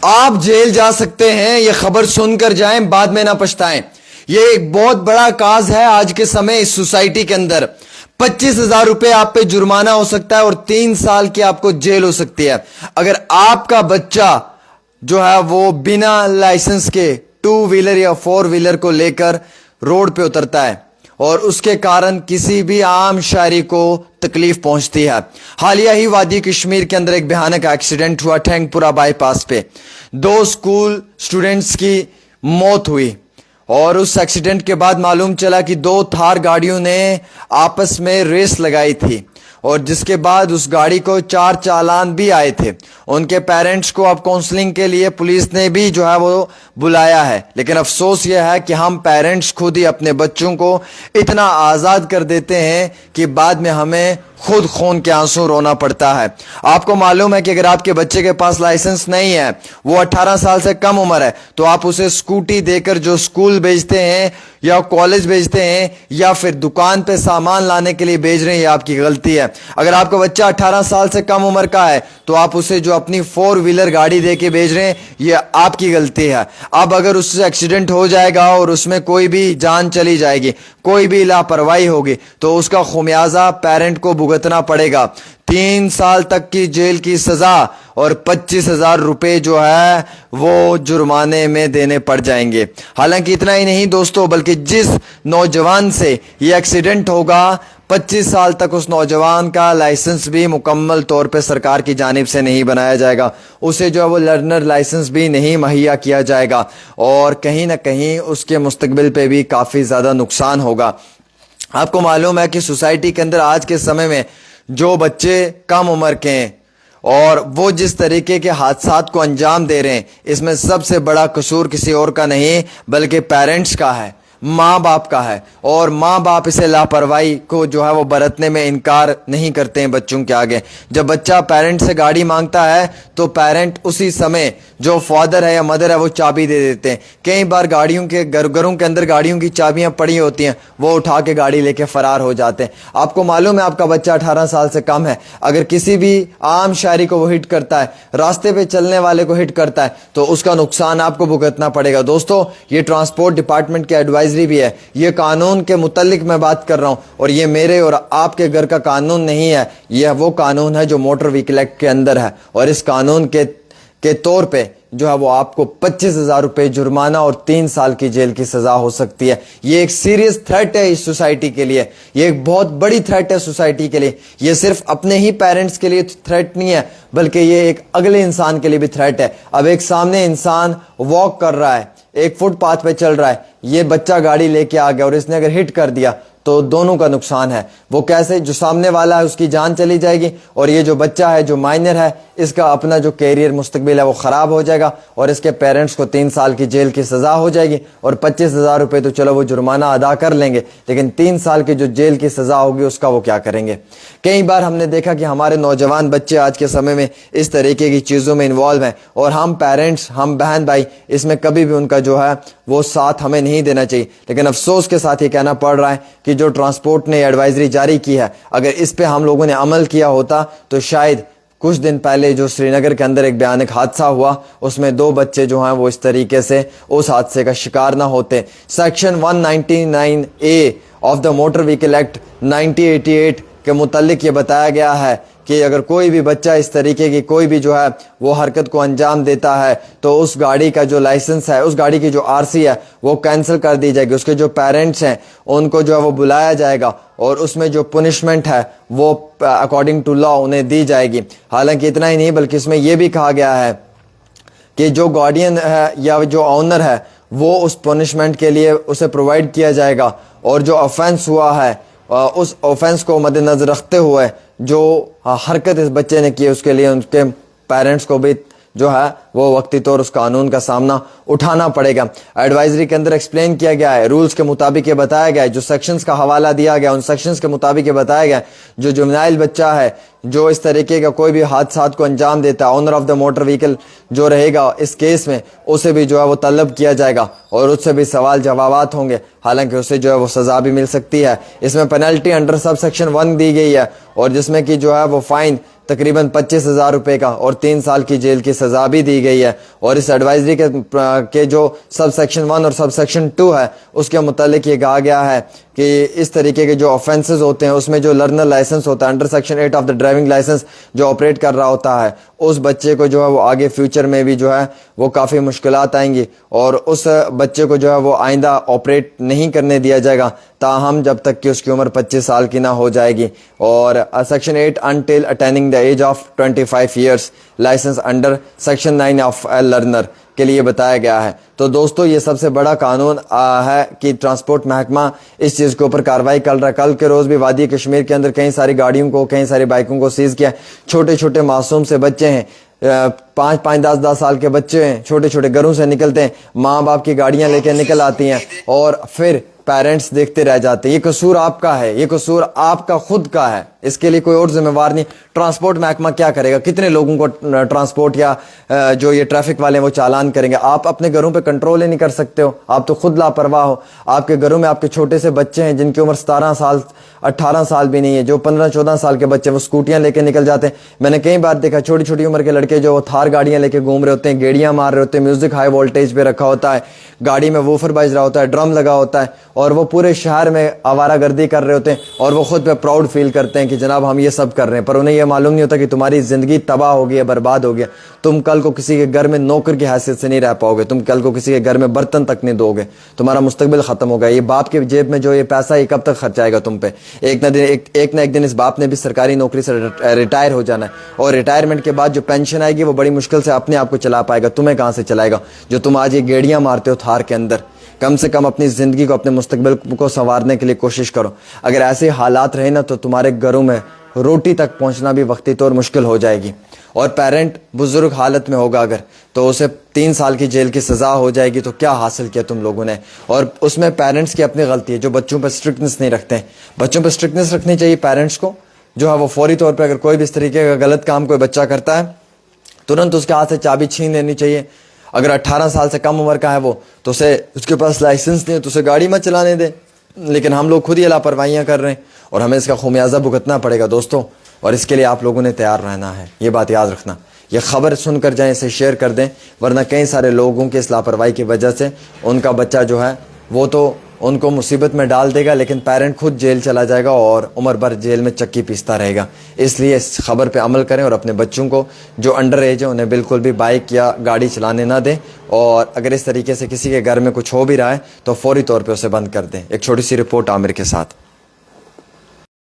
आप जेल जा सकते हैं, ये खबर सुनकर जाएं, बाद में ना पछताएं। ये एक बहुत बड़ा काज है आज के समय इस सोसाइटी के अंदर। 25,000 रुपए आप पे जुर्माना हो सकता है और 3 साल की आपको जेल हो सकती है अगर आपका बच्चा जो है वो बिना लाइसेंस के 2 व्हीलर या 4 व्हीलर को लेकर रोड पे उतरता है और उसके कारण किसी भी आम शहरी को तकलीफ पहुंचती है। हालिया ही वादी कश्मीर के अंदर एक भयानक एक्सीडेंट हुआ ठैंगपुरा बाईपास पे। 2 स्कूल स्टूडेंट्स की मौत हुई और उस एक्सीडेंट के बाद मालूम चला कि 2 थार गाड़ियों ने आपस में रेस लगाई थी और जिसके बाद उस गाड़ी को 4 चालान भी आए थे। उनके पेरेंट्स को अब काउंसलिंग के लिए पुलिस ने भी जो है वो बुलाया है, लेकिन अफसोस यह है कि हम पेरेंट्स खुद ही अपने बच्चों को इतना आज़ाद कर देते हैं कि बाद में हमें खुद खून के आंसू रोना पड़ता है। आपको मालूम है कि अगर आपके बच्चे के पास लाइसेंस नहीं है, वो 18 साल से कम उम्र है, तो आप उसे स्कूटी देकर जो स्कूल भेजते हैं या कॉलेज भेजते हैं या फिर दुकान पे सामान लाने के लिए भेज रहे हैं, ये आपकी गलती है। अगर आपका बच्चा 18 साल से कम उम्र का है तो आप उसे जो अपनी 4 व्हीलर गाड़ी दे के भेज रहे हैं, ये आपकी गलती है। अब अगर उससे एक्सीडेंट हो जाएगा और उसमें कोई भी जान चली जाएगी, कोई भी लापरवाही होगी, तो उसका खुमियाजा पेरेंट को भुगतना पड़ेगा। 3 साल तक की जेल की सजा और 25,000 रुपए जो है वो जुर्माने में देने पड़ जाएंगे। हालांकि इतना ही नहीं दोस्तों, बल्कि जिस नौजवान से ये एक्सीडेंट होगा 25 साल तक उस नौजवान का लाइसेंस भी मुकम्मल तौर पे सरकार की जानिब से नहीं बनाया जाएगा। उसे जो है वो लर्नर लाइसेंस भी नहीं मुहैया किया जाएगा और कहीं ना कहीं उसके मुस्तकबिल पे भी काफ़ी ज़्यादा नुकसान होगा। आपको मालूम है कि सोसाइटी के अंदर आज के समय में जो बच्चे कम उम्र के हैं और वो जिस तरीके के हादसात को अंजाम दे रहे हैं, इसमें सबसे बड़ा कसूर किसी और का नहीं बल्कि पेरेंट्स का है, माँ बाप का है। और माँ बाप इसे लापरवाही को जो है वो बरतने में इनकार नहीं करते हैं बच्चों के आगे। जब बच्चा पेरेंट से गाड़ी मांगता है तो पेरेंट उसी समय जो फादर है या मदर है वो चाबी दे देते हैं। कई बार गाड़ियों के घरों के अंदर गाड़ियों की चाबियां पड़ी होती हैं, वो उठा के गाड़ी लेके फरार हो जाते हैं। आपको मालूम है आपका बच्चा 18 साल से कम है, अगर किसी भी आम शहरी को वो हिट करता है, रास्ते पे चलने वाले को हिट करता है, तो उसका नुकसान आपको भुगतना पड़ेगा। दोस्तों, ये ट्रांसपोर्ट डिपार्टमेंट की एडवाइजरी भी है, ये कानून के मुतालिक मैं बात कर रहा हूं और ये मेरे और आपके घर का कानून नहीं है, यह वो कानून है जो मोटर व्हीकल एक्ट के अंदर है। और इस कानून के तौर पे जो है वो आपको 25,000 रुपए जुर्माना और 3 साल की जेल की सजा हो सकती है। ये एक सीरियस थ्रेट है इस सोसाइटी के लिए, ये एक बहुत बड़ी थ्रेट है सोसाइटी के लिए। ये सिर्फ अपने ही पेरेंट्स के लिए थ्रेट नहीं है, बल्कि ये एक अगले इंसान के लिए भी थ्रेट है। अब एक सामने इंसान वॉक कर रहा है, एक फुटपाथ पे चल रहा है, ये बच्चा गाड़ी लेके आ गया और इसने अगर हिट कर दिया तो दोनों का नुकसान है। वो कैसे? जो सामने वाला है उसकी जान चली जाएगी और ये जो बच्चा है जो माइनर है, इसका अपना जो कैरियर मुस्तकबिल है वो खराब हो जाएगा और इसके पेरेंट्स को 3 साल की जेल की सजा हो जाएगी। और 25,000 रुपए तो चलो वो जुर्माना अदा कर लेंगे, लेकिन 3 साल की जो जेल की सजा होगी उसका वो क्या करेंगे? कई बार हमने देखा कि हमारे नौजवान बच्चे आज के समय में इस तरीके की चीज़ों में इन्वॉल्व हैं और हम पेरेंट्स, हम बहन भाई इसमें कभी भी उनका जो है वो साथ हमें नहीं देना चाहिए। लेकिन अफसोस के साथ ये कहना पड़ रहा है कि जो ट्रांसपोर्ट ने एडवाइजरी जारी की है, अगर इस पे हम लोगों ने अमल किया होता तो शायद कुछ दिन पहले जो श्रीनगर के अंदर एक भयानक हादसा हुआ, उसमें 2 बच्चे जो हैं वो इस तरीके से उस हादसे का शिकार ना होते। Section 199A of the motor vehicle act 1988 के मुतालिक ये बताया गया है कि अगर कोई भी बच्चा इस तरीके की कोई भी जो है वो हरकत को अंजाम देता है तो उस गाड़ी का जो लाइसेंस है, उस गाड़ी की जो आरसी है वो कैंसिल कर दी जाएगी। उसके जो पेरेंट्स हैं उनको जो है वो बुलाया जाएगा और उसमें जो पनिशमेंट है वो अकॉर्डिंग टू लॉ उन्हें दी जाएगी। हालांकि इतना ही नहीं बल्कि इसमें यह भी कहा गया है कि जो गार्डियन है या जो ऑनर है वो उस पनिशमेंट के लिए उसे प्रोवाइड किया जाएगा और जो ऑफेंस हुआ है उस ऑफेंस को मद्देनजर रखते हुए जो हरकत इस बच्चे ने की उसके लिए उनके पेरेंट्स को भी जो है वो वक्ती तौर उस कानून का सामना उठाना पड़ेगा। एडवाइजरी के अंदर एक्सप्लेन किया गया है, रूल्स के मुताबिक ये बताया गया है, जो सेक्शंस का हवाला दिया गया उन सेक्शंस के मुताबिक ये बताया गया है, जो जुवेनाइल बच्चा है जो इस तरीके का कोई भी हादसात को अंजाम देता है, owner of the motor vehicle जो रहेगा इस केस में उसे भी जो है वो तलब किया जाएगा और उससे भी सवाल जवाबात होंगे। हालांकि उसे जो है वो सजा भी मिल सकती है। इसमें पेनल्टी अंडर सब सेक्शन 1 दी गई है और जिसमें कि जो है वो फाइन तकरीबन 25,000 रुपए का और 3 साल की जेल की सजा भी दी गई है। और इस एडवाइजरी के जो सब सेक्शन 1 और सब सेक्शन 2 है उसके मुतालिक ये कहा गया है कि इस तरीके के जो ऑफेंसेस होते हैं उसमें जो लर्नर लाइसेंस होता है under section 8 of the driving licence जो ऑपरेट कर रहा होता है, उस बच्चे को जो है वो आगे फ्यूचर में भी जो है वो काफ़ी मुश्किलात आएंगी और उस बच्चे को जो है वो आइंदा ऑपरेट नहीं करने दिया जाएगा ताहम जब तक कि उसकी उम्र 25 साल की ना हो जाएगी। और section 8 until attaining the age of 25 years licence under section 9 of a learner के लिए बताया गया है। तो दोस्तों ये सबसे बड़ा कानून है कि ट्रांसपोर्ट महकमा इस चीज़ के ऊपर कार्रवाई कर रहा है। कल के रोज़ भी वादी कश्मीर के अंदर कई सारी गाड़ियों को, कई सारी बाइकों को सीज़ किया। छोटे छोटे मासूम से बच्चे हैं, 5-5, 10-10 साल के बच्चे हैं, छोटे छोटे घरों से निकलते हैं, माँ बाप की गाड़ियां लेके निकल आती हैं और फिर पेरेंट्स देखते रह जाते हैं। ये कसूर आपका है, ये कसूर आपका खुद का है, इसके लिए कोई और जिम्मेवार नहीं। ट्रांसपोर्ट महकमा क्या करेगा? कितने लोगों को ट्रांसपोर्ट या जो ये ट्रैफिक वाले हैं वो चालान करेंगे? आप अपने घरों पे कंट्रोल ही नहीं कर सकते हो, आप तो खुद लापरवाह हो। आपके घरों में आपके छोटे से बच्चे हैं जिनकी उम्र 17 साल 18 साल भी नहीं है, जो 15-14 साल के बच्चे वो स्कूटियां लेके निकल जाते हैं। मैंने कई बार देखा छोटी छोटी उम्र के लड़के जो थार गाड़ियां लेके घूम रहे होते हैं, गेड़ियां मार रहे होते हैं, म्यूजिक हाई वोल्टेज पे रखा होता है, गाड़ी में वूफर बज रहा होता है, ड्रम लगा होता है और वो पूरे शहर में आवारागर्दी कर रहे होते हैं और वो खुद पे प्राउड फील करते हैं कि जनाब हम ये सब कर रहे हैं। पर उन्हें यह मालूम नहीं होता कि तुम्हारी जिंदगी तबाह हो गई है, बर्बाद हो गया। तुम कल को किसी के घर में नौकर की हैसियत से नहीं रह पाओगे, तुम कल को किसी के घर में बर्तन तक नहीं दोगे, तुम्हारा मुस्तकबिल खत्म होगा। ये बाप के जेब में जो ये पैसा ये कब तक खर्चाएगा तुम पे? एक ना एक दिन इस बाप ने भी सरकारी नौकरी से रिटायर हो जाना है और रिटायरमेंट के बाद जो पेंशन आएगी वो बड़ी मुश्किल से अपने आप को चला पाएगा। तुम्हें कहां से चलाएगा जो तुम आज ये गेड़ियां मारते हो थार के अंदर? कम से कम अपनी जिंदगी को, अपने मुस्तकबिल को संवारने के लिए कोशिश करो। अगर ऐसे हालात रहे ना तो तुम्हारे घरों में रोटी तक पहुंचना भी वक्ती तौर मुश्किल हो जाएगी। और पेरेंट बुजुर्ग हालत में होगा अगर, तो उसे 3 साल की जेल की सजा हो जाएगी। तो क्या हासिल किया तुम लोगों ने? और उसमें पेरेंट्स की अपनी गलती है जो बच्चों पर स्ट्रिक्टनेस नहीं रखते हैं। बच्चों पर स्ट्रिक्टनेस रखनी चाहिए पेरेंट्स को, जो है वो फौरी तौर पर अगर कोई भी इस तरीके का गलत काम कोई बच्चा करता है तुरंत उसके हाथ से चाबी छीन लेनी चाहिए। अगर 18 साल से कम उम्र का है वो, तो उसे उसके पास लाइसेंस नहीं है तो उसे गाड़ी मत चलाने दे। लेकिन हम लोग खुद ही लापरवाहियां कर रहे हैं और हमें इसका खुमियाजा भुगतना पड़ेगा दोस्तों। और इसके लिए आप लोगों ने तैयार रहना है, ये बात याद रखना। ये खबर सुनकर जाएं, इसे शेयर कर दें, वरना कई सारे लोगों के इस लापरवाही की वजह से उनका बच्चा जो है वो तो उनको मुसीबत में डाल देगा, लेकिन पेरेंट खुद जेल चला जाएगा और उम्र भर जेल में चक्की पीसता रहेगा। इसलिए इस खबर पे अमल करें और अपने बच्चों को जो अंडर एज है उन्हें बिल्कुल भी बाइक या गाड़ी चलाने ना दें। और अगर इस तरीके से किसी के घर में कुछ हो भी रहा है तो फौरी तौर पे उसे बंद कर दें। एक छोटी सी रिपोर्ट आमिर के साथ।